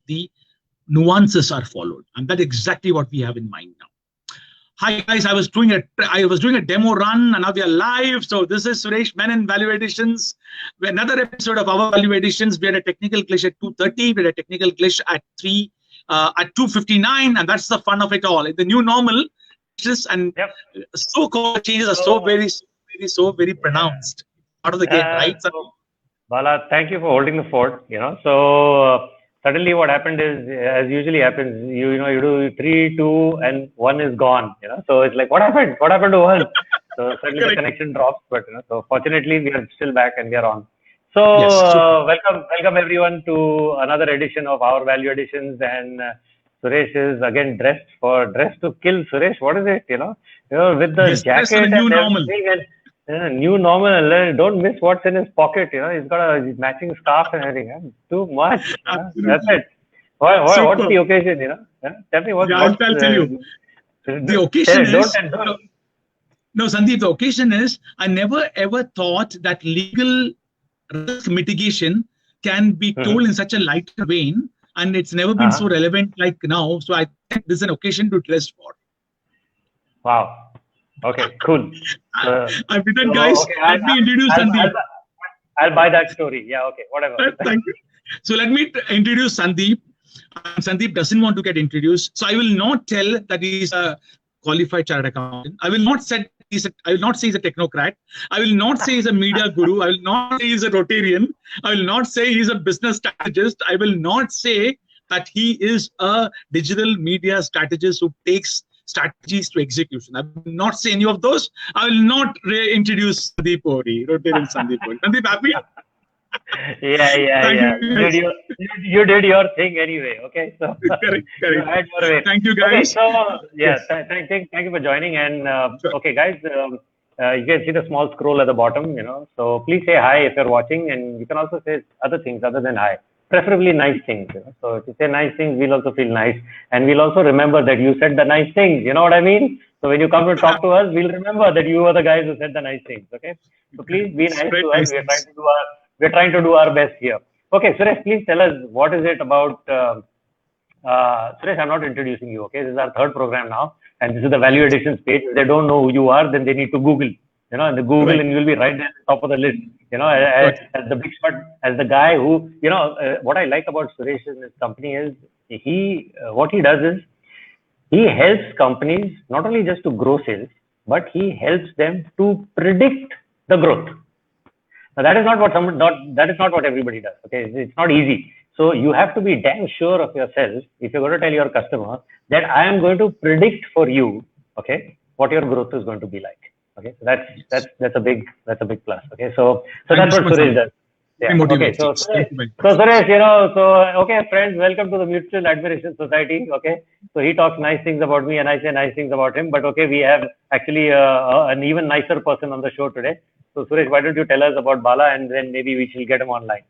the nuances are followed, and that's exactly what we have in mind now. Hi guys, I was doing a demo run, and now we are live. So this is Suresh Menon Value Additions. Another episode of our Value Additions. We had a technical glitch at 2:30. We had a technical glitch at 2:59, and that's the fun of it all. The new normal, and so-called changes are so very pronounced. Out of the gate, right? So, Bala, thank you for holding the fort. So suddenly what happened is, as usually happens, you do 3, 2, and 1 is gone. So it's like, what happened? What happened to 1? So suddenly the connection drops. But so fortunately, we are still back and we are on. So welcome everyone to another edition of our Value Additions. And Suresh is again dressed to kill. Suresh, what is it? With the jacket and everything. New normal, and don't miss what's in his pocket. He's got a matching scarf and everything. Too much. That's it. What's the occasion? Tell me what. I'll tell you. The occasion is. No, Sandeep. The occasion is. I never ever thought that legal risk mitigation can be told in such a lighter vein, and it's never been so relevant like now. So I think this is an occasion to dress for. Wow. Okay, cool. I'm with that, guys. Okay, let me introduce Sandeep. I'll buy that story. Yeah, okay, whatever. Thank you. So let me introduce Sandeep. Sandeep doesn't want to get introduced. So I will not tell that he's a qualified chartered accountant. I will not say he's a technocrat. I will not say he's a media guru. I will not say he's a Rotarian. I will not say he's a business strategist. I will not say that he is a digital media strategist who takes strategies to execution. I will not say any of those. I will not introduce Sandeep Ohri, Rotarian Sandeep Ohri. Sandeep, happy? Yeah. You did your thing anyway. Okay, so correct. Thank you, guys. Okay, so thank you for joining. And okay, guys, you can see the small scroll at the bottom. So please say hi if you're watching, and you can also say other things other than hi. Preferably nice things. So if you say nice things, we'll also feel nice, and we'll also remember that you said the nice things. You know what I mean? So when you come to talk to us, we'll remember that you were the guys who said the nice things. Okay. So please be nice to us. We're trying to do our best here. Okay, Suresh, please tell us what is it about. Suresh, I'm not introducing you. Okay, this is our third program now, and this is the Value Additions page. If they don't know who you are, then they need to Google. And the Google, and you'll be right there at the top of the list. As the big shot, as the guy who, what I like about Suresh and his company is what he does is he helps companies not only just to grow sales, but he helps them to predict the growth. Now that is not what everybody does. Okay, it's not easy. So you have to be damn sure of yourself if you're going to tell your customer that I am going to predict for you, okay, what your growth is going to be like. Okay, so that's a big plus. Okay, so that's what Suresh does. Yeah. Okay, so Suresh, okay, friends, welcome to the Mutual Admiration Society. Okay, so he talks nice things about me, and I say nice things about him. But okay, we have actually an even nicer person on the show today. So Suresh, why don't you tell us about Bala, and then maybe we shall get him online.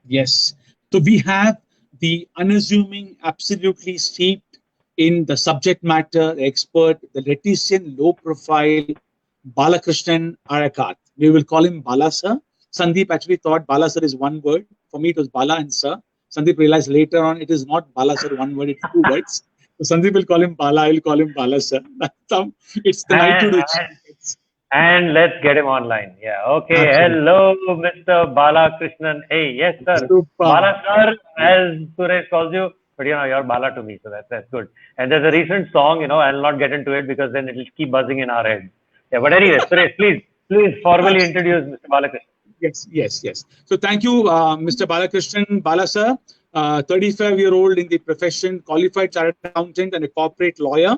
Yes. So we have the unassuming, absolutely steeped in the subject matter expert, the Letician, low profile, Balakrishnan Arakat. We will call him Bala Sir. Sandeep actually thought Bala Sir is one word. For me, it was Bala and Sir. Sandeep realized later on it is not Bala Sir one word, it's 2 words. So Sandeep will call him Bala, I will call him Bala Sir. It's the night to do. And let's get him online. Yeah. Okay. Absolutely. Hello, Mr. Balakrishnan. Hey, yes, sir. Super. Bala Sir, as Suresh calls you. But you're Bala to me, so that's good. And there's a recent song, I'll not get into it because then it'll keep buzzing in our heads. Yeah, but anyway, Suresh, please formally introduce Mr. Balakrishnan. Yes. So thank you, Mr. Balakrishnan, Bala Sir, 35-year-old in the profession, qualified chartered accountant and a corporate lawyer,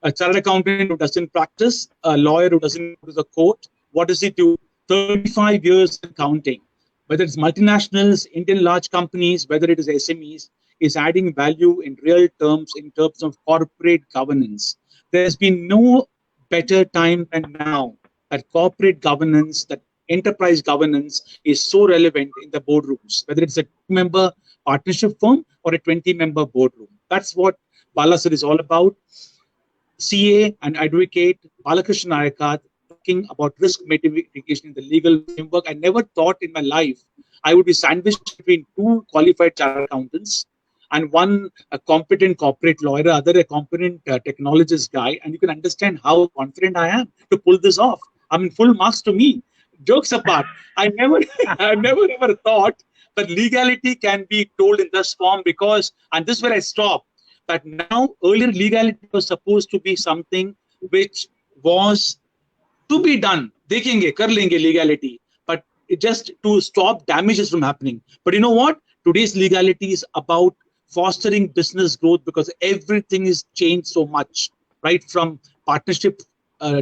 a chartered accountant who doesn't practice, a lawyer who doesn't go to the court. What does he do? 35 years in counting. Whether it's multinationals, Indian large companies, whether it is SMEs, is adding value in real terms in terms of corporate governance. There's been no better time than now that corporate governance, that enterprise governance is so relevant in the boardrooms, whether it's a 2-member partnership firm or a 20-member boardroom. That's what Bala Sir is all about. CA and advocate Balakrishnan Arakat talking about risk mitigation in the legal framework. I never thought in my life I would be sandwiched between 2 qualified chartered accountants. and one a competent corporate lawyer, other a competent technologist guy, and you can understand how confident I am to pull this off. I mean, full marks to me. Jokes apart, I never, I never ever thought that legality can be told in this form because, and this is where I stop. That now earlier legality was supposed to be something which was to be done. Dekhenge, kar lenge legality, but it just to stop damages from happening. But you know what? Today's legality is about fostering business growth because everything is changed so much, right? From partnership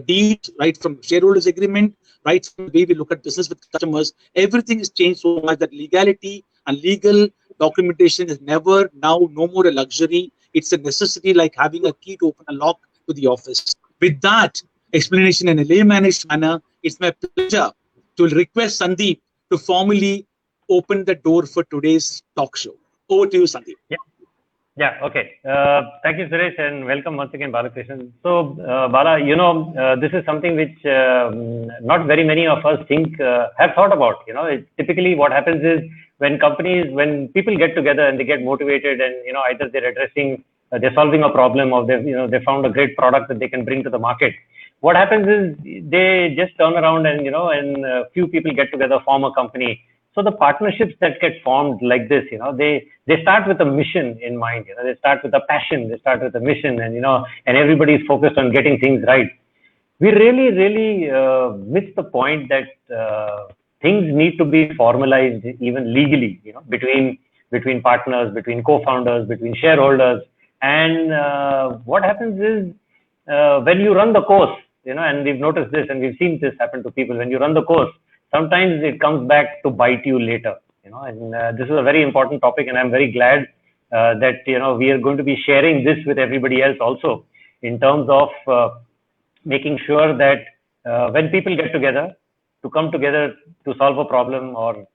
deeds, right? From shareholders agreement, right? From the way we look at business with customers, everything has changed so much that legality and legal documentation is never now no more a luxury. It's a necessity, like having a key to open a lock to the office. With that explanation in a laymannish manner, it's my pleasure to request Sandeep to formally open the door for today's talk show. Over to you, Sandeep. Yeah, okay. Thank you, Suresh, and welcome once again, Balakrishnan. So, Bala, this is something which not very many of us think have thought about. Typically what happens is when people get together and they get motivated, and either they're solving a problem, or they found a great product that they can bring to the market. What happens is they just turn around and and a few people get together, form a company. So the partnerships that get formed like this, they start with a mission in mind. They start with a passion, they start with a mission, and and everybody is focused on getting things right. We really, really miss the point that things need to be formalized even legally, between partners, between co-founders, between shareholders. And what happens is when you run the course, and we've noticed this, and we've seen this happen to people. When you run the course, sometimes it comes back to bite you later, and this is a very important topic, and I'm very glad that, we are going to be sharing this with everybody else also, in terms of making sure that when people get together, to come together to solve a problem, or,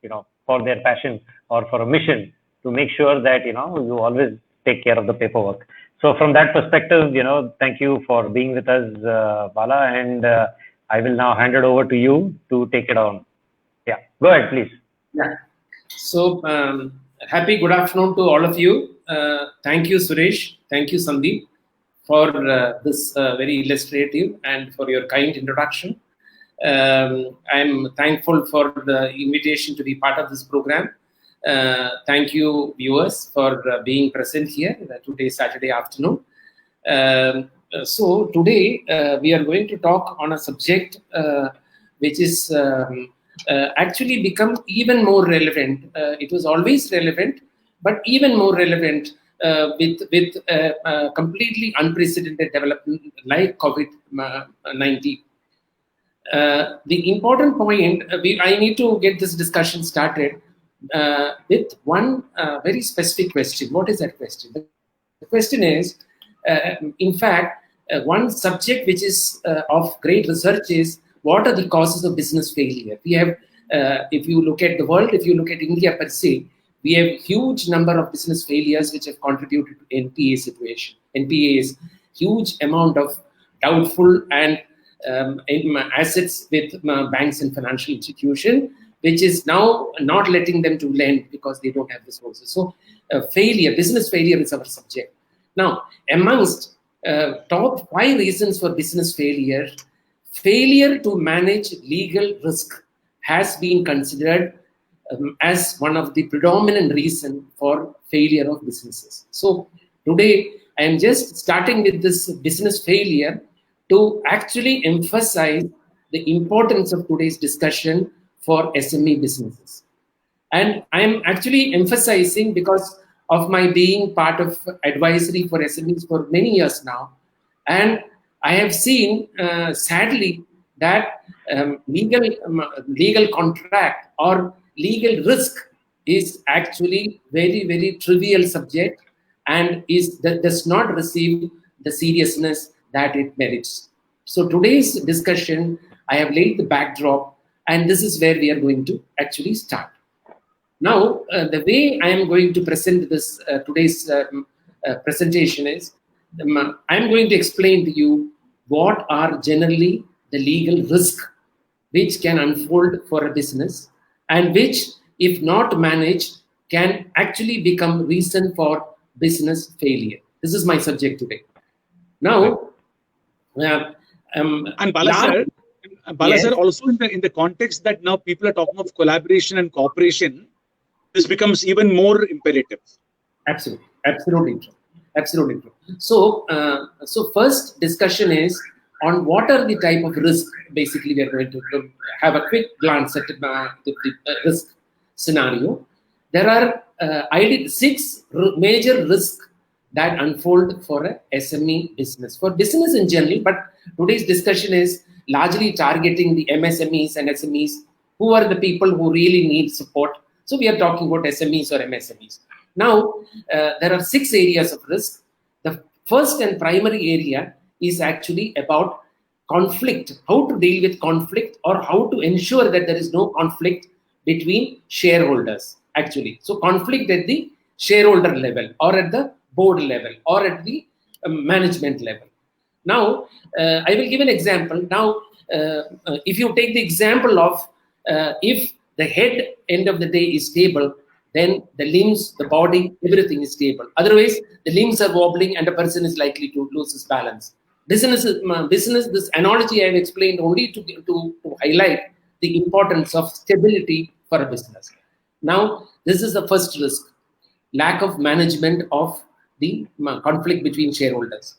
for their passion or for a mission, to make sure that, you always take care of the paperwork. So from that perspective, thank you for being with us, Bala, and I will now hand it over to you to take it on. Yeah, go ahead, please. Yeah. So, happy good afternoon to all of you. Thank you, Suresh. Thank you, Sandeep, for this very illustrative and for your kind introduction. I'm thankful for the invitation to be part of this program. Thank you, viewers, for being present here today, Saturday afternoon. So today we are going to talk on a subject which is actually become even more relevant. It was always relevant, but even more relevant with completely unprecedented development like COVID-19. The important point, I need to get this discussion started with one very specific question. What is that question? The question is, in fact, one subject which is of great research is what are the causes of business failure. We have, if you look at the world, if you look at India per se, we have huge number of business failures which have contributed to NPA situation. NPA is huge amount of doubtful and assets with banks and financial institutions, which is now not letting them to lend because they don't have resources. So failure, business failure is our subject. Now, amongst top 5 reasons for business failure, failure to manage legal risk has been considered as one of the predominant reasons for failure of businesses. So today, I am just starting with this business failure to actually emphasize the importance of today's discussion for SME businesses. And I am actually emphasizing because of my being part of advisory for SMEs for many years now. And I have seen, sadly, that legal contract or legal risk is actually very, very trivial subject and does not receive the seriousness that it merits. So today's discussion, I have laid the backdrop, and this is where we are going to actually start. Now, the way I am going to present this today's presentation is, I am going to explain to you what are generally the legal risk which can unfold for a business and which, if not managed, can actually become reason for business failure. This is my subject today. Now, and Bala sir, yes. also in the context that now people are talking of collaboration and cooperation, this becomes even more imperative. Absolutely true. So, so first discussion is on what are the type of risk. Basically, we are going to have a quick glance at the risk scenario. There are six major risks that unfold for a SME business, for business in general. But today's discussion is largely targeting the MSMEs and SMEs, who are the people who really need support. So we are talking about SMEs or MSMEs. Now, there are 6 areas of risk. The first and primary area is actually about conflict, how to deal with conflict, or how to ensure that there is no conflict between shareholders, actually. So conflict at the shareholder level, or at the board level, or at the management level. Now, I will give an example. Now, if you take the example of if the head end of the day is stable, then the limbs, the body, everything is stable. Otherwise, the limbs are wobbling and a person is likely to lose his balance. Business, this analogy I have explained only to highlight the importance of stability for a business. Now, this is the first risk, lack of management of the conflict between shareholders.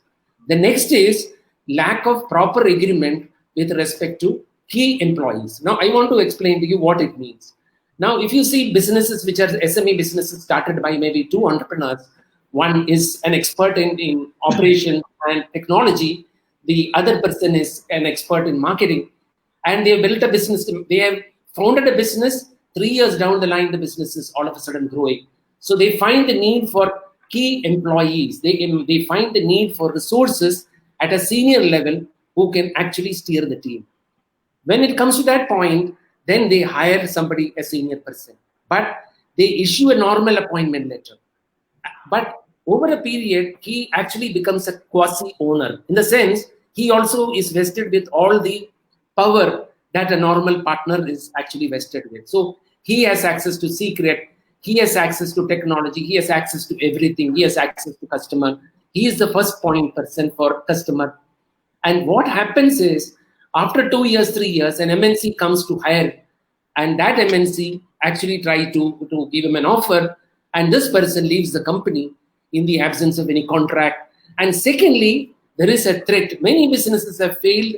The next is lack of proper agreement with respect to key employees. Now, I want to explain to you what it means. Now, if you see businesses which are SME businesses started by maybe 2 entrepreneurs, one is an expert in operation and technology, the other person is an expert in marketing, and they have built a business. They have founded a business. 3 years down the line, the business is all of a sudden growing. So they find the need for key employees. They find the need for resources at a senior level who can actually steer the team. When it comes to that point, then they hire somebody, a senior person, but they issue a normal appointment letter. But over a period, he actually becomes a quasi-owner. In the sense, he also is vested with all the power that a normal partner is actually vested with. So he has access to secret, he has access to technology, he has access to everything, he has access to customer. He is the first point person for customer. And what happens is, after 2 years, 3 years, an MNC comes to hire, and that MNC actually try to give him an offer, and this person leaves the company in the absence of any contract. And secondly, there is a threat. Many businesses have failed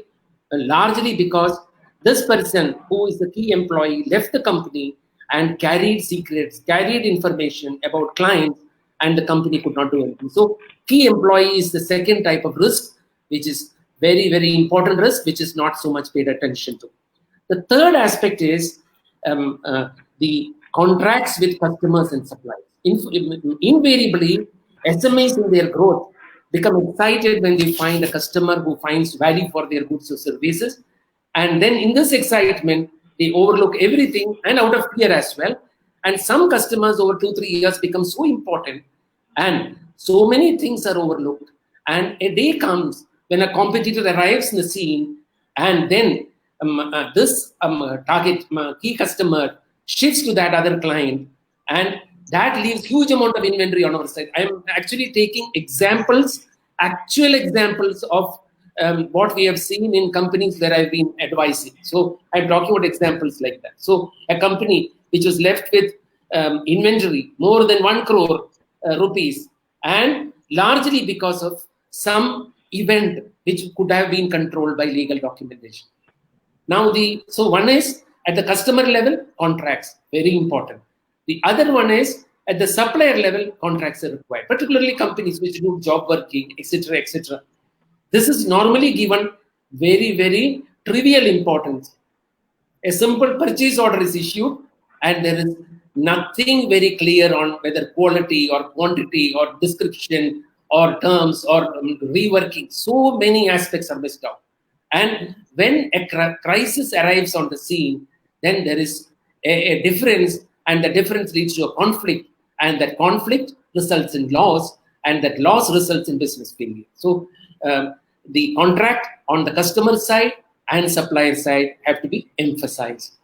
largely because this person, who is the key employee, left the company and carried secrets, carried information about clients, and the company could not do anything. So key employee is the second type of risk, which is very, very important risk, which is not so much paid attention to. The third aspect is the contracts with customers and suppliers. Invariably, SMEs in their growth become excited when they find a customer who finds value for their goods or services. And then in this excitement, they overlook everything, and out of fear as well. And some customers over 2-3 years become so important, and so many things are overlooked. And a day comes when a competitor arrives in the scene, and then this target key customer shifts to that other client, and that leaves huge amount of inventory on our side. I'm actually taking examples, actual examples of what we have seen in companies where I've been advising. So I'm talking about examples like that. So a company which was left with inventory more than 1 crore rupees, and largely because of some event which could have been controlled by legal documentation. Now, so one is at the customer level, contracts, very important. The other one is at the supplier level, contracts are required, particularly companies which do job working, etc., etc. This is normally given very, very trivial importance. A simple purchase order is issued, and there is nothing very clear on whether quality or quantity or description or terms or reworking. So many aspects are missed out. And when a crisis arrives on the scene, then there is a difference, and the difference leads to a conflict, and that conflict results in loss, and that loss results in business failure. So the contract on the customer side and supplier side have to be emphasized.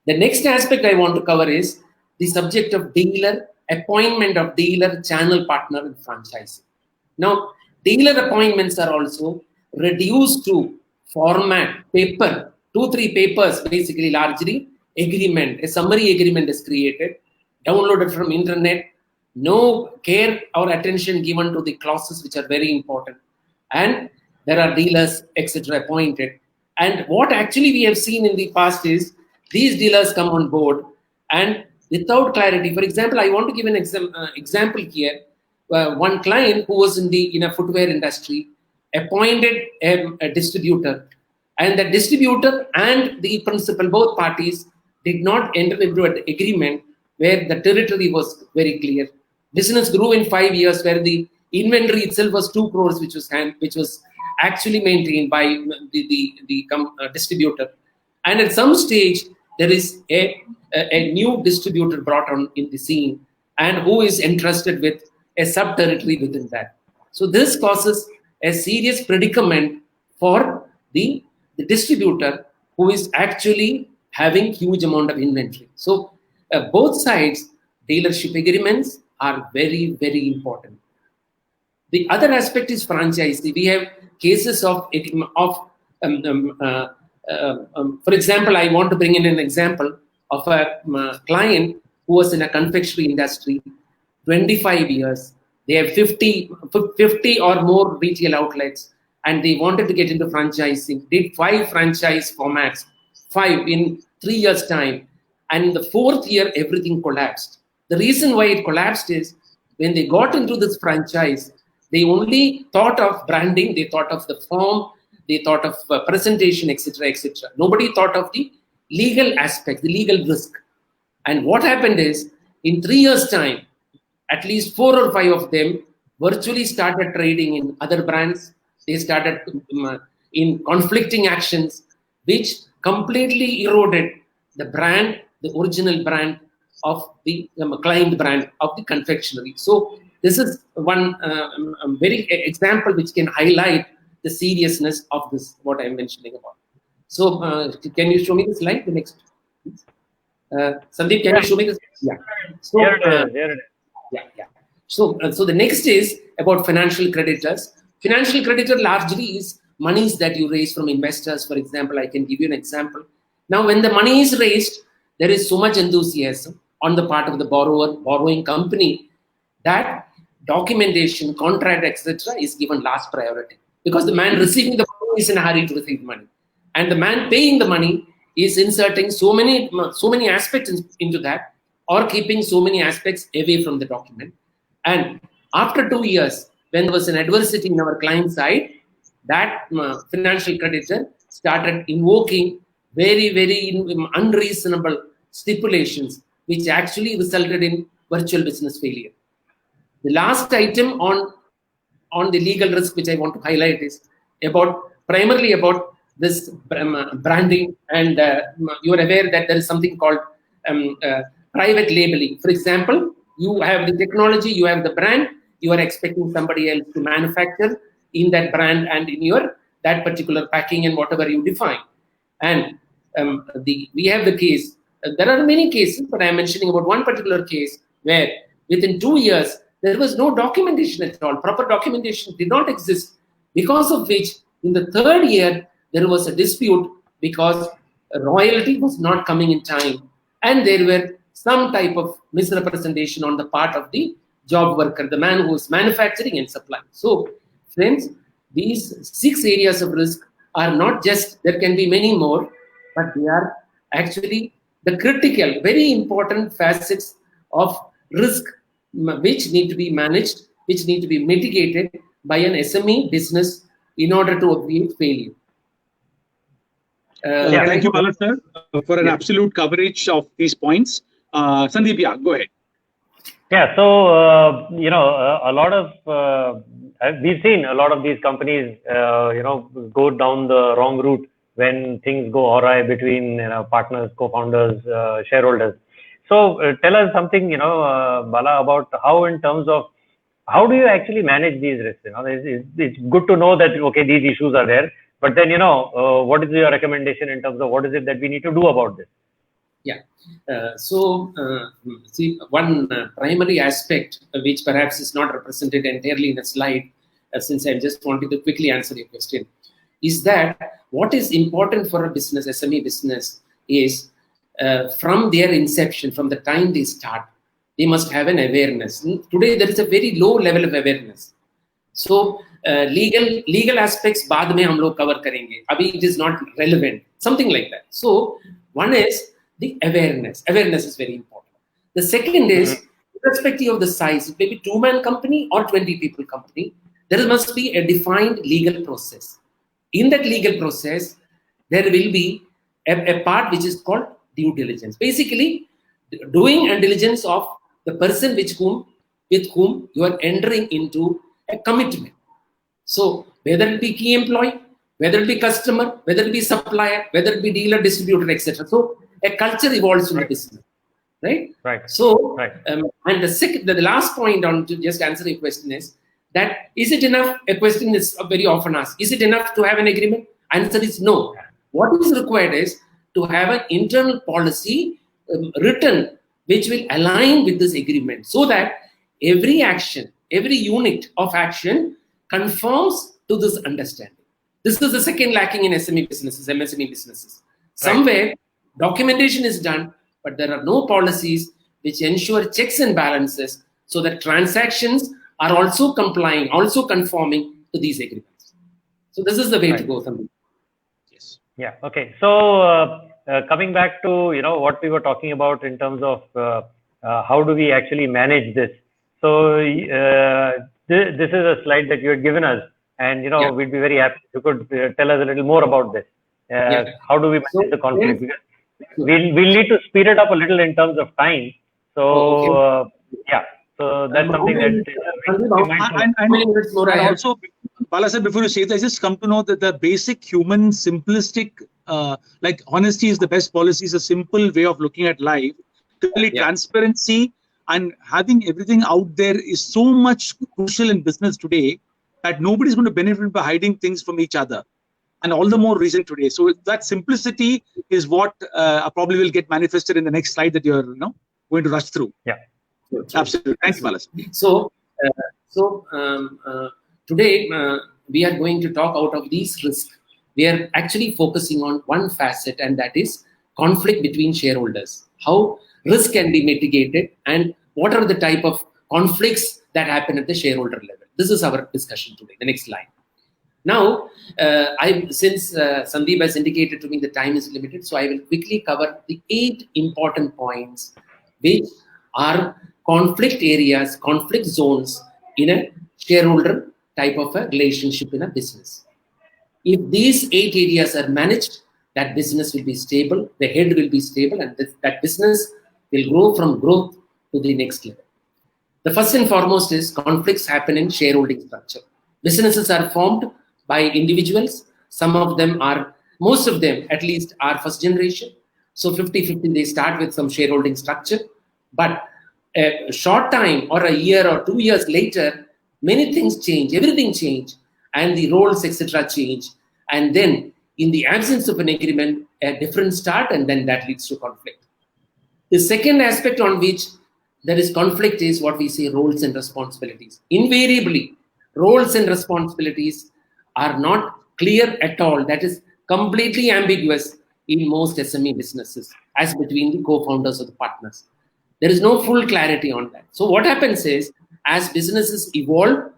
The next aspect I want to cover is the subject of dealer appointment of dealer, channel partner, and franchisee. Now, dealer appointments are also reduced to format, paper, 2-3 papers, basically largely agreement. A summary agreement is created, downloaded from internet. No care or attention given to the clauses which are very important. And there are dealers, etc. appointed. And what actually we have seen in the past is these dealers come on board and without clarity. For example, I want to give an example here. One client who was in a footwear industry appointed a distributor, and the distributor and the principal, both parties, did not enter into an agreement where the territory was very clear. Business grew in 5 years, where the inventory itself was 2 crores, which was actually maintained by the distributor. And at some stage, there is a new distributor brought on in the scene, and who is entrusted with a sub-territory within that. So this causes a serious predicament for the distributor, who is actually having huge amount of inventory. So both sides, dealership agreements are very, very important. The other aspect is franchisee. We have cases of for example, I want to bring in an example of a client who was in a confectionery industry, 25 years. They have 50 or more retail outlets, and they wanted to get into franchising. Did 5 franchise formats, 5 in 3 years' time. And in the 4th year, everything collapsed. The reason why it collapsed is when they got into this franchise, they only thought of branding, they thought of the form, they thought of presentation, etc., etc. Nobody thought of the legal aspect, the legal risk. And what happened is, in 3 years' time, at least 4 or 5 of them virtually started trading in other brands. They started in conflicting actions, which completely eroded the brand, the original brand of the client brand of the confectionery. So this is one very example which can highlight the seriousness of this, what I'm mentioning about. So can you show me the slide, the next? Sandeep, can you show me this? Yeah. So, yeah. So the next is about financial creditors. Financial creditor largely is monies that you raise from investors. For example, I can give you an example. Now, when the money is raised, there is so much enthusiasm on the part of the borrower, borrowing company, that documentation, contract, etc. is given last priority, because the man receiving the money is in a hurry to receive money, and the man paying the money is inserting so many aspects into that, or keeping so many aspects away from the document. And after 2 years, when there was an adversity in our client side, that financial creditor started invoking very, very unreasonable stipulations, which actually resulted in virtual business failure. The last item on the legal risk which I want to highlight is primarily about this branding, and you are aware that there is something called private labeling. For example, you have the technology, you have the brand, you are expecting somebody else to manufacture in that brand and in that particular packing and whatever you define. And we have the case. There are many cases, but I am mentioning about one particular case where within 2 years, there was no documentation at all. Proper documentation did not exist, because of which in the 3rd year, there was a dispute because royalty was not coming in time, and there were some type of misrepresentation on the part of the job worker, the man who was manufacturing and supplying. So, friends, these 6 areas of risk are not just, there can be many more, but they are actually the critical, very important facets of risk which need to be managed, which need to be mitigated by an SME business in order to avoid failure. Thank you, Bala sir, for an absolute coverage of these points. Sandeep, yeah, go ahead. Yeah, so a lot of we've seen a lot of these companies go down the wrong route when things go awry between partners, co-founders, shareholders. So tell us something, Bala, about how, in terms of how do you actually manage these risks? It's good to know that okay, these issues are there, but then what is your recommendation in terms of what is it that we need to do about this? Yeah. See, one primary aspect which perhaps is not represented entirely in the slide, since I just wanted to quickly answer your question, is that what is important for a business, SME business, is from their inception, from the time they start, they must have an awareness. Today, there is a very low level of awareness. So, legal aspects, बाद में हम लोग cover करेंगे. अभी it is not relevant. Something like that. So, one is the awareness. Awareness is very important. The second is, irrespective of the size, it may be 2-man company or 20 people company, there must be a defined legal process. In that legal process, there will be a part which is called due diligence. Basically, doing a diligence of the person with whom you are entering into a commitment. So, whether it be key employee, whether it be customer, whether it be supplier, whether it be dealer, distributor, etc. So, a culture evolves in the business, right? Right. So, and the last point on to just answer your question is that is it enough? A question is very often asked: is it enough to have an agreement? Answer is no. What is required is to have an internal policy written which will align with this agreement, so that every action, every unit of action conforms to this understanding. This is the second lacking in SME businesses, MSME businesses. Somewhere documentation is done, but there are no policies which ensure checks and balances, so that transactions are also complying, also conforming to these agreements. So this is the way to go, Sandeep. Yes. Yeah. Okay. So coming back to what we were talking about in terms of how do we actually manage this. So this is a slide that you had given us, and we'd be very happy if you could tell us a little more about this. How do we manage the conflict? Because we'll need to speed it up a little in terms of time. So so that's something that and also, Bala sir, before you say that, I just come to know that the basic human simplistic, like honesty is the best policy, is a simple way of looking at life. Clearly, transparency and having everything out there is so much crucial in business today that nobody's going to benefit by hiding things from each other. And all the more reason today. So that simplicity is what probably will get manifested in the next slide that you're going to rush through. Yeah, absolutely. Thanks, Balas. So today we are going to talk out of these risks. We are actually focusing on one facet, and that is conflict between shareholders. How risk can be mitigated, and what are the type of conflicts that happen at the shareholder level. This is our discussion today. The next slide. Now, since Sandeep has indicated to me the time is limited, so I will quickly cover the 8 important points which are conflict areas, conflict zones in a shareholder type of a relationship in a business. If these 8 areas are managed, that business will be stable, the head will be stable, and that business will grow from growth to the next level. The first and foremost is conflicts happen in shareholding structure. Businesses are formed by individuals. Some of them are, most of them at least, are first generation. So 50-50, they start with some shareholding structure. But a short time or a year or 2 years later, many things change, everything change, and the roles, etc. change. And then in the absence of an agreement, a different start, and then that leads to conflict. The second aspect on which there is conflict is what we say roles and responsibilities. Invariably, roles and responsibilities are not clear at all. That is completely ambiguous in most SME businesses as between the co-founders or the partners. There is no full clarity on that. So what happens is, as businesses evolve,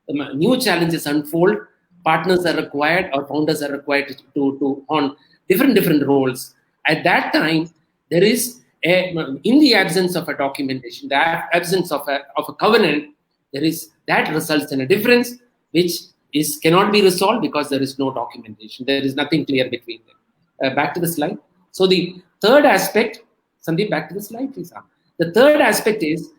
new challenges unfold, partners are required or founders are required to on different roles. At that time, there is in the absence of a documentation, the absence of a covenant, that results in a difference which cannot be resolved because there is no documentation. There is nothing clear between them. Back to the slide. So the third aspect, Sandeep, back to the slide, please. The third aspect is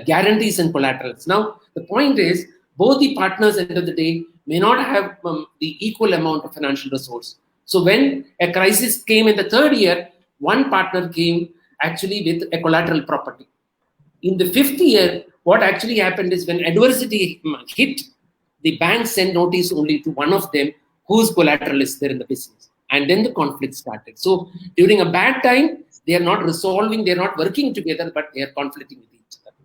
guarantees and collaterals. Now, the point is, both the partners at the end of the day may not have the equal amount of financial resource. So when a crisis came in the third year, one partner came actually with a collateral property. In the fifth year, what actually happened is when adversity hit, the bank sent notice only to one of them whose collateral is there in the business. And then the conflict started. So during a bad time, They are not resolving, they are not working together, but they are conflicting with each other.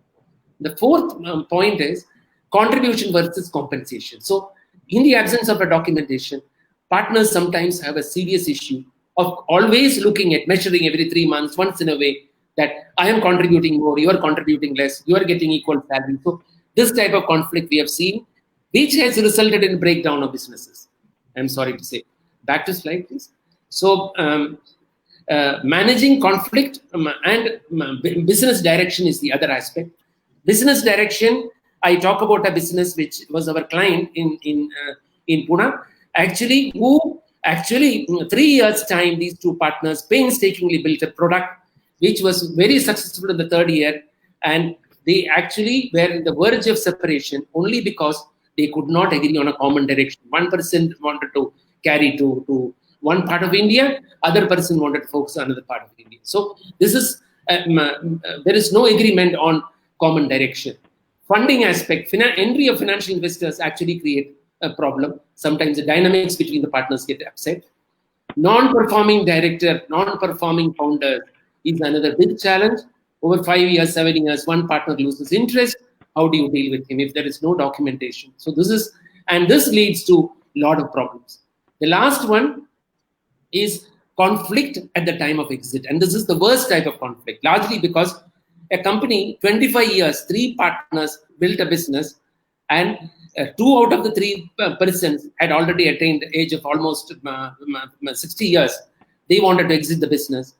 The fourth point is contribution versus compensation. So in the absence of a documentation, partners sometimes have a serious issue of always looking at measuring every 3 months, once in a way, that I am contributing more, you are contributing less, you are getting equal salary. So this type of conflict we have seen, which has resulted in breakdown of businesses. I'm sorry to say. Back to slide, please. So managing conflict and business direction is the other aspect. Business direction, I talk about a business which was our client in Pune, who 3 years time, these two partners painstakingly built a product which was very successful in the 3rd year, and they actually were in the verge of separation only because they could not agree on a common direction. One person wanted to carry to one part of India, other person wanted to focus on another part of India. So this is there is no agreement on common direction. Funding aspect, entry of financial investors actually create a problem. Sometimes the dynamics between the partners get upset. Non-performing director, non-performing founder is another big challenge. Over 5 years, 7 years, one partner loses interest. How do you deal with him if there is no documentation? So this leads to a lot of problems. The last one is conflict at the time of exit. And this is the worst type of conflict, largely because a company, 25 years, 3 partners built a business, and 2 out of the 3 persons had already attained the age of almost 60 years. They wanted to exit the business.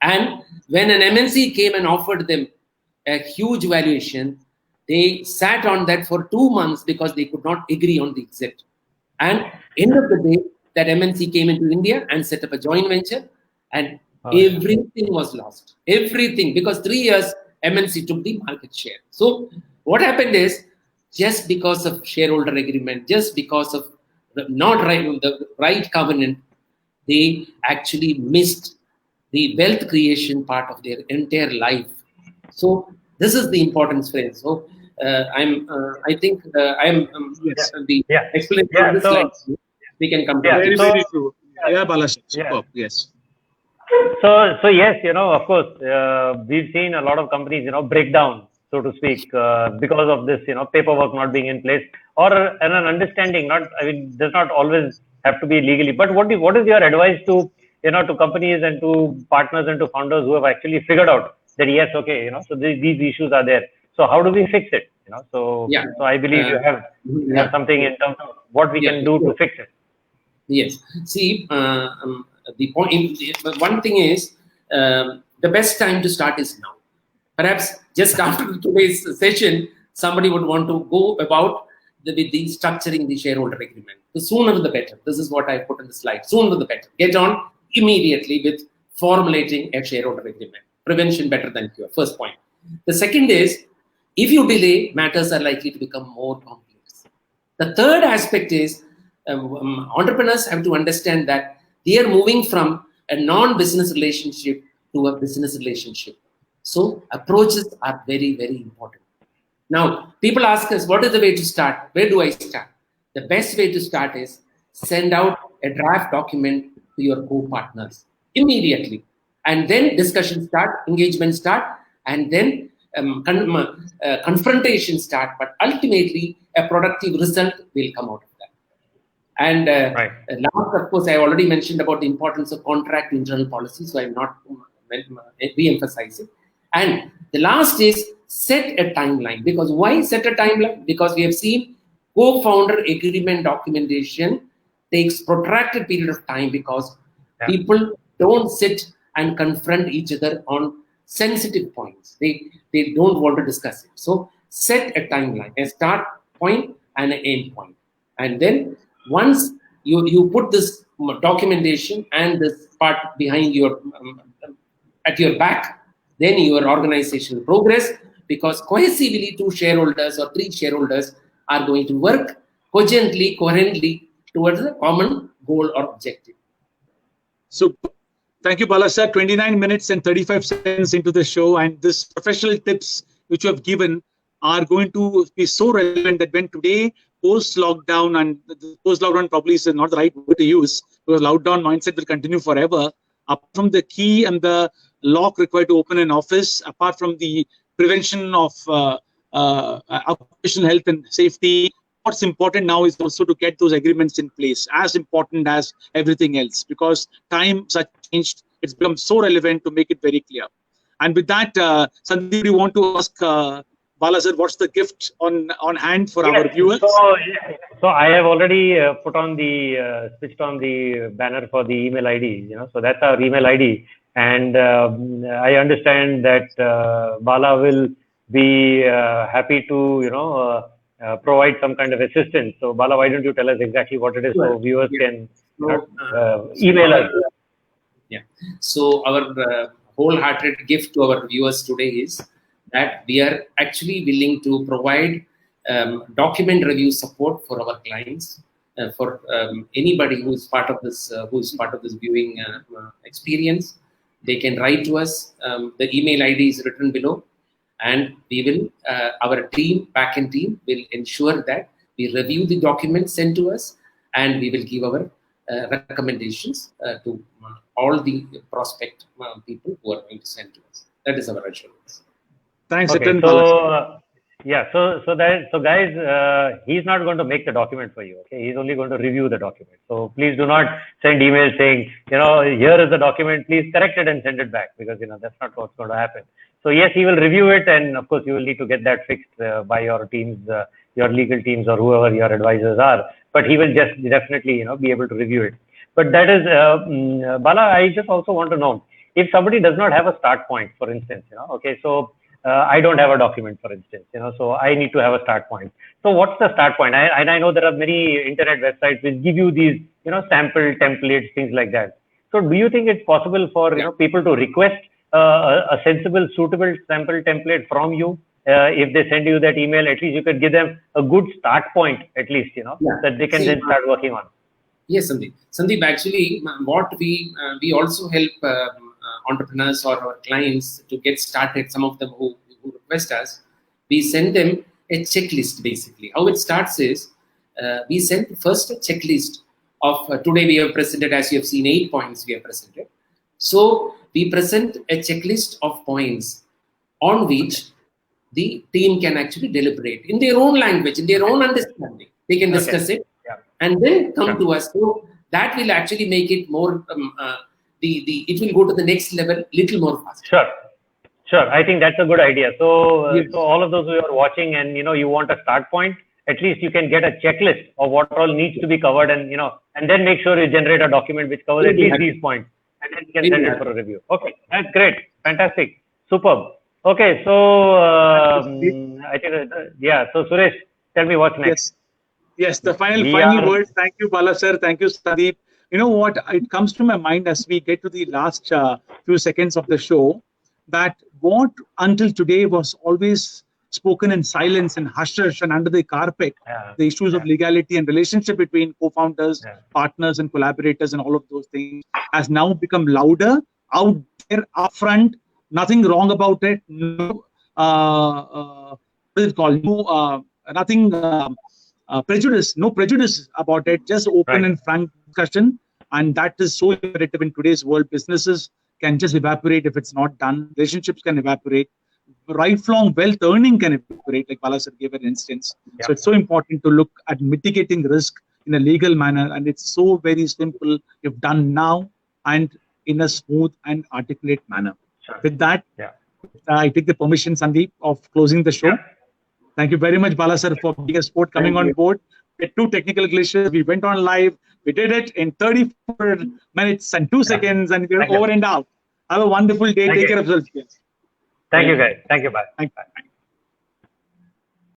And when an MNC came and offered them a huge valuation, they sat on that for 2 months because they could not agree on the exit. And end of the day, that MNC came into India and set up a joint venture, and everything was lost. Everything, because 3 years MNC took the market share. So what happened is, just because of shareholder agreement, just because of the right covenant, they actually missed the wealth creation part of their entire life. So this is the importance, friends. So I think the explanation of this slide. We can come to very true. Balaji. Yes. So yes, of course, we've seen a lot of companies, break down, so to speak, because of this, paperwork not being in place, or an understanding. Does not always have to be legally. But what is your advice to companies and to partners and to founders who have actually figured out that yes, okay, so these issues are there. So how do we fix it? So I believe you have something in terms of what we can do to fix it. Yes. See, the point. One thing is, the best time to start is now. Perhaps just after today's session, somebody would want to go about the structuring the shareholder agreement. The sooner the better. This is what I put in the slide. Sooner the better. Get on immediately with formulating a shareholder agreement. Prevention better than cure. First point. The second is, if you delay, matters are likely to become more complex. The third aspect is, entrepreneurs have to understand that they are moving from a non-business relationship to a business relationship. So approaches are very, very important. Now, people ask us, what is the way to start? Where do I start? The best way to start is send out a draft document to your co-partners immediately. And then discussion start, engagement start, and then confrontation start. But ultimately, a productive result will come out of that. And last, of course, I already mentioned about the importance of contract internal policy, so I'm not re-emphasizing. And the last is set a timeline. Because why set a timeline? Because we have seen co-founder agreement documentation takes protracted period of time because people don't sit and confront each other on sensitive points. They don't want to discuss it. So set a timeline, a start point and an end point. And then once you put this documentation and this part behind your at your back, then your organization will progress, because cohesively 2 shareholders or 3 shareholders are going to work cogently, coherently towards a common goal or objective. So thank you, Bala sir. 29 minutes and 35 seconds into the show, and this professional tips which you have given are going to be so relevant that when today post-lockdown, and the post-lockdown probably is not the right word to use, because lockdown mindset will continue forever. apart from the key and the lock required to open an office, apart from the prevention of occupational health and safety, what's important now is also to get those agreements in place, as important as everything else, because times have changed. It's become so relevant to make it very clear. And with that, Sandeep, do you want to ask Bala sir, what's the gift on hand for our viewers? So I have already put on the switched on the banner for the email ID. So that's our email ID, and I understand that Bala will be happy to provide some kind of assistance. So Bala, why don't you tell us exactly what it is so viewers can email us? Yeah. So our wholehearted gift to our viewers today is that we are actually willing to provide document review support for our clients, for anybody who is part of this viewing experience. They can write to us. The email ID is written below, and we will, our team, backend team, will ensure that we review the documents sent to us, and we will give our recommendations to all the prospect people who are going to send to us. That is our assurance. Thanks. Okay, so guys, he's not going to make the document for you. Okay, he's only going to review the document. So please do not send emails saying, here is the document, please correct it and send it back, because that's not what's going to happen. So yes, he will review it, and of course you will need to get that fixed by your teams, your legal teams, or whoever your advisors are. But he will just definitely be able to review it. But that is Bala. I just also want to know if somebody does not have a start point, for instance. Okay, so I don't have a document, for instance. So I need to have a start point. So what's the start point? I know there are many internet websites which give you these sample templates, things like that. So do you think it's possible for people to request a sensible, suitable sample template from you? If they send you that email, at least you could give them a good start point, at least, that they can then start working on. Yes, Sandeep. Sandeep, actually, what we also help entrepreneurs or our clients to get started. Some of them who request us, we send them a checklist. Basically, how it starts is we send first a checklist of today we have presented, as you have seen, 8 points we have presented. So we present a checklist of points on which the team can actually deliberate in their own language, in their own understanding. They can discuss it and then come to us. So that will actually make it more, it will go to the next level little more fast. Sure. I think that's a good idea. So, so all of those who are watching and, you want a start point, at least you can get a checklist of what all needs to be covered, and, and then make sure you generate a document which covers at least these points, and then you can send it for a review. Okay. That's great. Fantastic. Superb. Okay. So, I think, so Suresh, tell me what's next. Yes, the final word. Thank you, Bala sir. Thank you, Sandeep. You know what? It comes to my mind as we get to the last few seconds of the show, that what until today was always spoken in silence and hush and under the carpet, the issues of legality and relationship between co-founders, partners and collaborators and all of those things has now become louder, out there, upfront, nothing wrong about it. No, what is it called? No, nothing... no prejudice about it, just open and frank discussion, and that is so imperative in today's world. Businesses can just evaporate if it's not done. Relationships can evaporate. Lifelong wealth earning can evaporate, like Bala sir gave an instance. So it's so important to look at mitigating risk in a legal manner, and it's so very simple if done now and in a smooth and articulate manner. With that, I take the permission, Sandeep, of closing the show. Thank you very much, Bala sir, for being a sport, coming on board. We had 2 technical glitches. We went on live. We did it in 34 minutes and 2 seconds, and we're over and out. Have a wonderful day. Take care of yourselves. Thank you, guys. Thank you. Bye. Thank you.